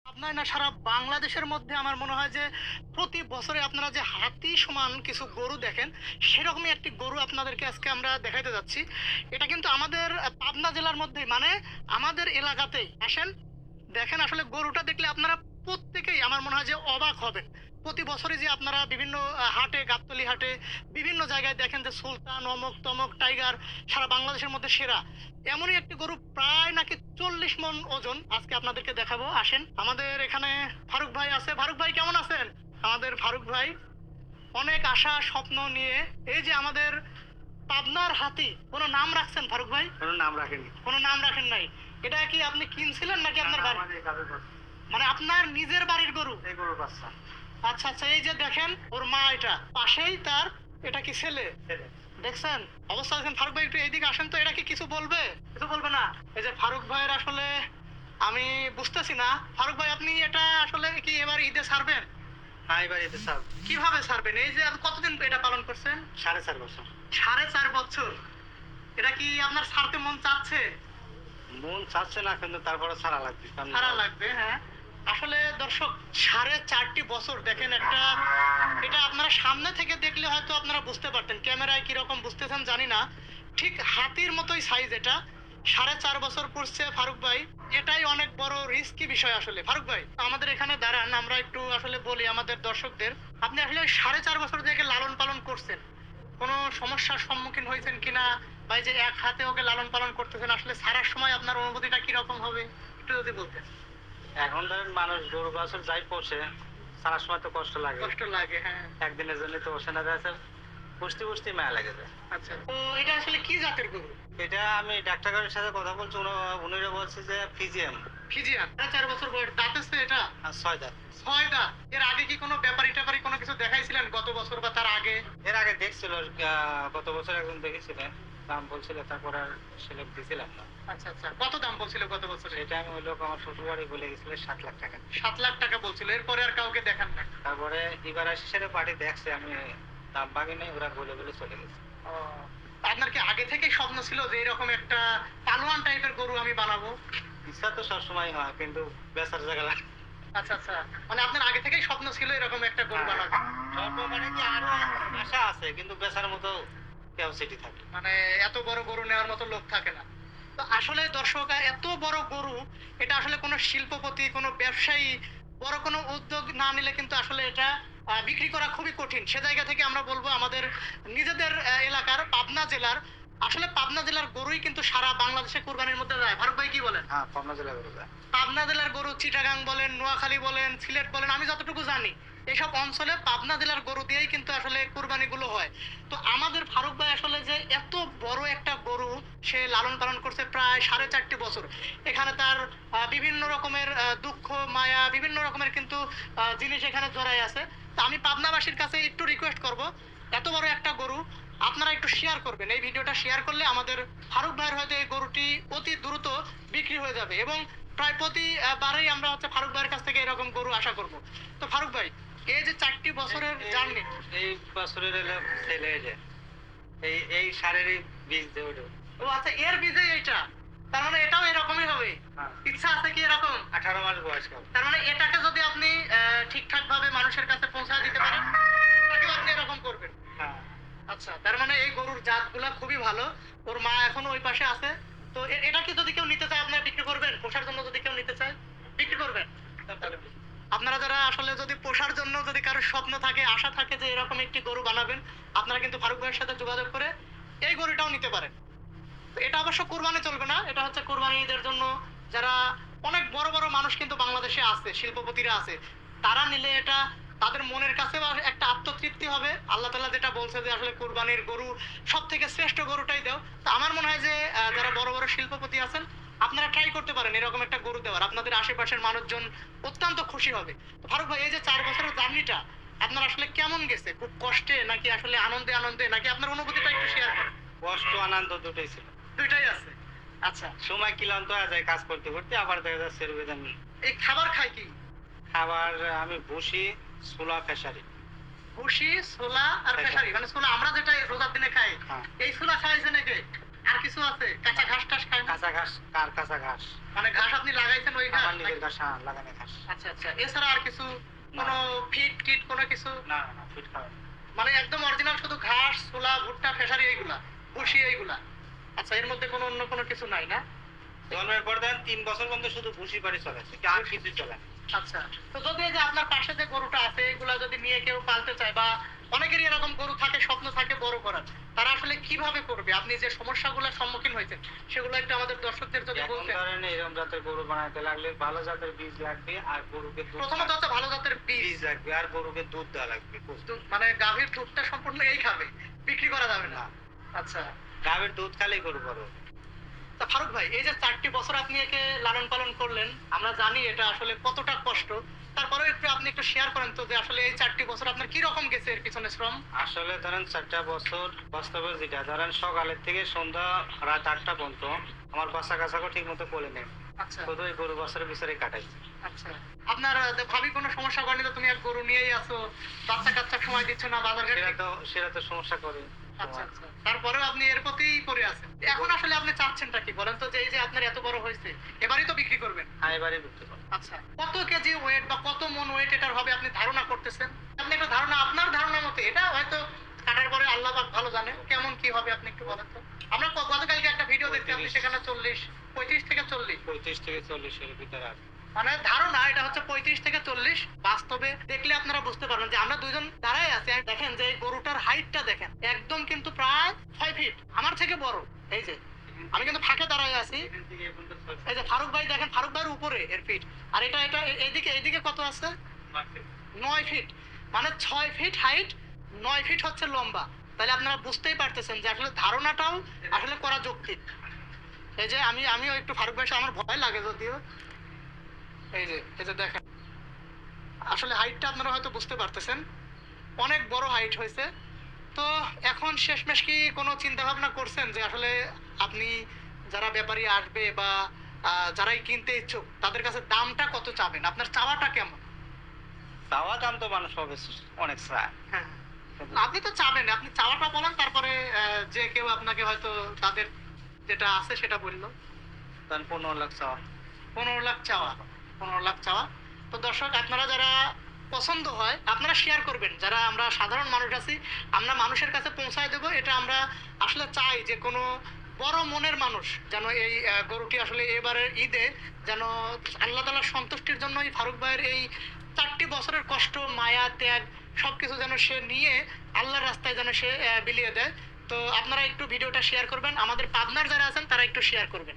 আপনার না সারা বাংলাদেশের মধ্যে আমার মনে হয় যে প্রতি বছরে আপনারা যে হাতি সমান কিছু গরু দেখেন, সেরকমই একটি গরু আপনাদেরকে আজকে আমরা দেখাইতে যাচ্ছি। এটা কিন্তু আমাদের পাবনা জেলার মধ্যেই, মানে আমাদের এলাকাতেই। আসেন, দেখেন আসলে গরুটা দেখলে আপনারা প্রত্যেকেই আমার মনে হয় যে অবাক হবেন। প্রতি বছরই যে আপনারা বিভিন্ন হাটে, গাবতলী হাটে বিভিন্ন জায়গায় দেখেন যে সুলতান, অমুক তমুক, টাইগার সারা বাংলাদেশের মধ্যে সেরা। এমনই একটি গরু প্রায় নাকি ৪০ মণ ওজন আজকে আপনাদেরকে দেখাবো। আসেন, আমাদের এখানে ফারুক ভাই আছে। ফারুক ভাই কেমন আছেন? আমাদের ফারুক ভাই অনেক আশা স্বপ্ন নিয়ে এই যে আমাদের পাবনার হাতি, কোনো নাম রাখছেন ফারুক ভাই? কোনো নাম রাখেনি। কোনো নাম রাখেন নাই। এটা কি আপনি কিনছিলেন নাকি আপনার বাড়ি? আমাদের কাছে করছে। মানে আপনার নিজের বাড়ির গরু? এই গরুর বাচ্চা। আচ্ছা আচ্ছা, এই যে দেখেন ওর মা, এটা পাশেই তার, এটা কি ছেলে? ছেলে। দেখছেন অবস্থা দেখেন। ফারুক ভাই একটু এইদিকে আসেন তো, এটা কি কিছু বলবে? কিছু বলবে না? এই যে ফারুক ভাইয়ের আসলে আমি বুঝতেছি না। ফারুক ভাই আপনি এটা আসলে কি এবার ঈদে ছাড়বেন? হ্যাঁ, এবার এতে স্যার কিভাবে ছাড়বেন? এই যে আপনি কতদিন এটা পালন করছেন? 4.5 বছর। 4.5 বছর। এটা কি আপনার ছাড়তে মন চাচ্ছে? মন চাচ্ছে না, কিন্তু তারপরে ছাড়া লাগবে। ছাড়া লাগবে, হ্যাঁ। আসলে দর্শক, 4.5 বছর দেখেন একটা, এটা আপনারা সামনে থেকে দেখলে হয়তো আপনারা বুঝতে পারতেন, ক্যামেরায় কিরকম বুঝতেছেন জানি না। ঠিক হাতির মতোই সাইজ এটা। 4.5 বছর পড়ছে ফারুক ভাই। এটাই অনেক বড় রিস্কি বিষয় আসলে। ফারুক ভাই আমাদের এখানে দাঁড়ান, আমরা একটু আসলে বলি আমাদের দর্শকদের, আপনি আসলে 4.5 বছর থেকে লালন পালন করছেন, কোনো সমস্যার সম্মুখীন হয়েছেন কিনা? বা এই যে এক হাতে ওকে লালন পালন করতেছেন, আসলে ছাড়ার সময় আপনার অনুভূতিটা কিরকম হবে একটু যদি বলতেন। এখন ধরেন মানুষ গরু বাছুর যাই পোষে, ছাড়ার সময় তো কষ্ট লাগে। কষ্ট লাগে, হ্যাঁ। একদিনের জন্য তো পোষে না, যাচ্ছে পুষতে পুষতে মায়া লাগে যায়। আচ্ছা, তো এটা আসলে কি জাতের গরু? এটা আমি ডাক্তারের সাথে কথা বলছি, উনিরা বলছে যে ফিজিয়াম। ফিজিয়ান। 4.5 বছর বয়স, দাঁত আছে এটা? আর 6 দাঁত। 6 দাঁত। এর আগে কি কোনো ব্যাপারী ট্যাপারী কোনো কিছু দেখাইছিলেন গত বছর বা তার আগে? এর আগে দেখছিল, গত বছর একজন দেখেছিলেন, দাম বলছিল, তারপর আর সেলে দিছিলাম না। আচ্ছা আচ্ছা, কত দাম বলছিল গত বছরে? সেটা আমি ওই লোক আমার শ্বশুর বাড়ি বলে গেছিল 7 লাখ টাকা। 7 লাখ টাকা বলছিল, এরপরে আর কাউকে দেখান না? তারপরে এবার আসি সেটা পার্টি দেখছে, আমি দাম বাকি নেই, ওরা বলে বলে চলে গেছে। ও, আপনার কি আগে থেকেই স্বপ্ন ছিল যে এরকম একটা পালোয়ান টাইপের গরু আমি বানাবো? ইচ্ছা তো সবসময় হয়, কিন্তু বেচার জায়গা লাগে। আচ্ছা আচ্ছা, মানে আপনার আগে থেকেই স্বপ্ন ছিল এরকম একটা গরু বানাবো? স্বল্প মানে কি, আরো আশা আছে, কিন্তু বেচার মতো ক্যাপাসিটি থাকে। মানে এত বড় গরু নেওয়ার মতো লোক থাকে না। তো আসলে দর্শক, এত বড় গরু, এটা আসলে কোনো শিল্পপতি, কোনো ব্যবসায়ী বড় কোনো উদ্যোগ না নিলে কিন্তু আসলে এটা বিক্রি করা খুবই কঠিন। সে জায়গা থেকে আমরা বলবো আমাদের নিজেদের এলাকার পাবনা জেলার, আসলে পাবনা জেলার গরুই কিন্তু সারা বাংলাদেশে কুরবানির মধ্যে যায়। ফারুক ভাই কি বলেন? হ্যাঁ, পাবনা জেলা করে যায়। পাবনা জেলার গরু চিটাগাং বলেন, নোয়াখালী বলেন, সিলেট বলেন, আমি যতটুকু জানি এইসব অঞ্চলে পাবনা জেলার গরু দিয়েই কিন্তু আসলে কুরবানিগুলো হয়। তো আমাদের ফারুক ভাই আসলে যে এত বড় একটা গরু সে লালন পালন করছে প্রায় 4.5 বছর, এখানে তার বিভিন্ন রকমের দুঃখ মায়া, বিভিন্ন রকমের কিন্তু জিনিস এখানে জড়াই আছে। তো আমি পাবনাবাসীর কাছে একটু রিকোয়েস্ট করব, এত বড় একটা গরু আপনারা একটু শেয়ার করবেন। এই ভিডিওটা শেয়ার করলে আমাদের ফারুক ভাইয়ের হয়তো এই গরুটি অতি দ্রুত বিক্রি হয়ে যাবে, এবং প্রায় প্রতি বারেই আমরা হচ্ছে ফারুক ভাইয়ের কাছ থেকে এরকম গরু আশা করব। তো ফারুক ভাই, এই যে 4টি বছরের জার্নি, এই বছরের এলো ছেলে, এই যে এই এই সারের এই বীজ দিয়ে ওঠে। ও আচ্ছা, এর বীজে এইটা, তার মানে এটাও এরকমই হবে? হ্যাঁ। ইচ্ছা আছে কি এরকম? 18 মাস বয়স হবে। তার মানে এটাকে যদি আপনি ঠিকঠাক ভাবে মানুষের কাছে পৌঁছায় দিতে পারেন, এটাকেও আপনি এরকম করবেন? হ্যাঁ। আচ্ছা, তার মানে এই গরুর জাতগুলা খুবই ভালো। ওর মা এখনো ওই পাশে আছে। তো এটা কি যদি কেউ নিতে চায় আপনারা বিক্রি করবেন? পোষার জন্য যদি কেউ নিতে চায় বিক্রি করবেন? আপনারা যারা আসলে যদি পোষার জন্য যদি কারোর স্বপ্ন থাকে, আশা থাকে যে এরকম একটি গরু বানাবেন, আপনারা কিন্তু ফারুক ভাইয়ের সাথে যোগাযোগ করে এই গরুটাও নিতে পারেন। তো এটা অবশ্য কোরবানি চলবে না, এটা হচ্ছে কোরবানি ঈদের জন্য। যারা অনেক বড় বড় মানুষ কিন্তু বাংলাদেশে আছে, শিল্পপতিরা আছে, তারা নিলে এটা তাদের মনের কাছে একটা আত্মতৃপ্তি হবে। আল্লাহ তাআলা যেটা বলছে যে আসলে কুরবানির গরু সব থেকে শ্রেষ্ঠ গরুটাই দাও। তো আমার মনে হয় যে যারা বড় বড় শিল্পপতি আছেন, আপনারা ট্রাই করতে পারেন এরকম একটা গরু দেওয়ার, আপনাদের আশেপাশের মানুষজন অত্যন্ত খুশি হবে। তো ফারুক ভাই, এই যে 4 বছরের জার্নিটা আপনার আসলে কেমন গেছে? খুব কষ্টে নাকি আসলে আনন্দে আনন্দে, নাকি আপনার অনুভূতিটা একটু শেয়ার করেন। কষ্ট আনন্দ দুটোই ছিল। দুইটাই আছে। আচ্ছা, সময় ক্লান্ত হয়ে যায় কাজ করতে করতে, আবার দেখা যাচ্ছে রোবেদান। এই খাবার খাই কি? খাবার আমি ভুসি, ছোলা, খেসারি। ভুসি, ছোলা আর খেসারি, মানে ছোলা আমরা যেটা রোজার দিনে খাই, হ্যাঁ। এই ছোলা খাইছে নাকি? আর কিছু আছে কাঁচা ঘাস টাস খায় না? কাঁচা ঘাস, কার কাঁচা ঘাস? মানে ঘাস আপনি লাগাইছেন ওই ঘাস? আমার নিজের ঘাস, হ্যাঁ, লাগানো ঘাস। আচ্ছা আচ্ছা, এছাড়া আর কিছু কোনো ফিট টিট কোনো কিছু? না না, ফিট খাওয়া। মানে একদম অরিজিনাল শুধু ঘাস, ছোলা, ভুট্টা, খেসারি এইগুলা, ভুসি এইগুলা। আচ্ছা, এর মধ্যে কোনো অন্য কোনো কিছু নাই না? জন্মের পর দেন 3 বছর পর্যন্ত শুধু ভুসি বাড়ি চলেছে, আর কিছু চলে না। আচ্ছা, তো যদি এই যে আপনার পাশে যে গরুটা আছে এগুলা যদি নিয়ে কেউ পালতে চায়, বা অনেকেরই এরকম গরু থাকে, স্বপ্ন থাকে বড় করার, তারা আসলে কিভাবে করবে? আপনি যে সমস্যাগুলোর সম্মুখীন হয়েছেন সেগুলো একটু আমাদের দর্শকদের যদি এখন বলতেন। ধরেন এরকম জাতের গরু বানাতে লাগলে ভালো জাতের বীজ লাগবে, আর গরুকে দুধ প্রথমত হচ্ছে ভালো জাতের বীজ, বীজ লাগবে, আর গরুকে দুধ দেওয়া লাগবে। মানে গাভীর দুধটা সম্পূর্ণ এই খাবে, বিক্রি করা যাবে না। না, আচ্ছা, গাভীর দুধ খালেই গরু বড়। তা ফারুক ভাই, এই যে 4টি বছর আপনি একে লালন পালন করলেন, আমরা জানি এটা আসলে কতটা কষ্ট, তারপরেও একটু আপনি একটু শেয়ার করেন তো যে আসলে এই 4টি বছর আপনার কি রকম গেছে এর পিছনে শ্রম? আসলে ধরেন 4টা বছর বাস্তবে যেটা ধরেন সকালের থেকে সন্ধ্যা রাত 8টা পর্যন্ত আমার বাচ্চা কাচ্চাকে ঠিক মতো কোলে নেই, আচ্ছা শুধু এই গরু বছরের পিছনে কাটাইছি। আচ্ছা, আপনার ভাবি কোনো সমস্যা করেনি তো? তুমি এক গরু নিয়েই আছো, বাচ্চা কাচ্চা সময় দিচ্ছ না, বাজার ঘাট সেটা তো সমস্যা করে। আচ্ছা আচ্ছা, তারপরেও আপনি এর প্রতিই পড়ে আছেন। এখন আসলে আপনি চাচ্ছেনটা কি বলেন তো, যে এই যে আপনার এত বড় হয়েছে, এবারই তো বিক্রি করবেন। হ্যাঁ, এবারে বিক্রি করবো। আচ্ছা, কত কেজি ওয়েট বা কত মন ওয়েট এটার হবে আপনি ধারণা করতেছেন? আপনি একটা ধারণা, আপনার ধারণা মতে, এটা হয়তো কাটার পরে আল্লাহ পাক ভালো জানে কেমন কি হবে, আপনি একটু বলেন তো। আমরা গতকালকে একটা ভিডিও দেখছি, আপনি সেখানে 35 থেকে 40, 35 থেকে 40 এর ভিতরে আছে। মানে ধারণা এটা হচ্ছে 35 থেকে 40। বাস্তবে দেখলে আপনারা বুঝতে পারবেন যে আমরা দুইজন দাঁড়ায় আছি, আর দেখেন যে এই গরুটার হাইটটা দেখেন, একদম কিন্তু প্রায় 6 ফিট, আমার থেকে বড়। এই যে আমি কিন্তু ফাঁকে দাঁড়ায় আছি, এখান থেকে এ পর্যন্ত এই যে ফারুক ভাই দেখেন, ফারুক ভাইয়ের উপরে এর ফিট, আর এটা এটা এইদিকে এইদিকে কত আছে? 9 ফিট। মানে 6 ফিট হাইট, 9 ফিট হচ্ছে লম্বা। তাহলে আপনারা বুঝতেই পারতেছেন যে আসলে ধারণাটাও আসলে করা যৌক্তিক। এই যে আমিও একটু ফারুক ভাই, আমার ভয় লাগে যদিও। এই যে দেখেন, আসলে হাইটটা আপনারা হয়তো বুঝতে পারতেছেন, অনেক বড় হাইট হয়েছে। তো এখন শেষমেশ কি কোনো চিন্তা ভাবনা করছেন যে আসলে আপনি যারা ব্যাপারী আসবে বা যারাই কিনতে ইচ্ছুক তাদের কাছে দামটা কত চাবেন? আপনার চাওয়াটা কেমন? চাওয়া দাম তো মানুষ হবে অনেক চায়। হ্যাঁ, আপনি তো চাবেন, আপনি চাওয়াটা বলেন, তারপরে যে কেউ আপনাকে হয়তো তাদের যেটা আছে সেটা বললো। তখন 15 লাখ চাওয়া। 15 লাখ চাওয়া, 15 লাখ চাওয়া। তো দর্শক, আপনারা যারা পছন্দ হয় আপনারা শেয়ার করবেন, যারা আমরা সাধারণ মানুষ আছি আমরা মানুষের কাছে পৌঁছায় দেব। এটা আমরা আসলে চাই যে কোনো বড় মনের মানুষ যেন এই গরুটি আসলে এবারের ঈদে যেন আল্লাহ তাআলার সন্তুষ্টির জন্য এই ফারুক ভাইয়ের এই 4টি বছরের কষ্ট, মায়া, ত্যাগ সবকিছু যেন সে নিয়ে আল্লাহর রাস্তায় যেন সে বিলিয়ে দেয়। তো আপনারা একটু ভিডিওটা শেয়ার করবেন, আমাদের পাবনার যারা আছেন তারা একটু শেয়ার করবেন।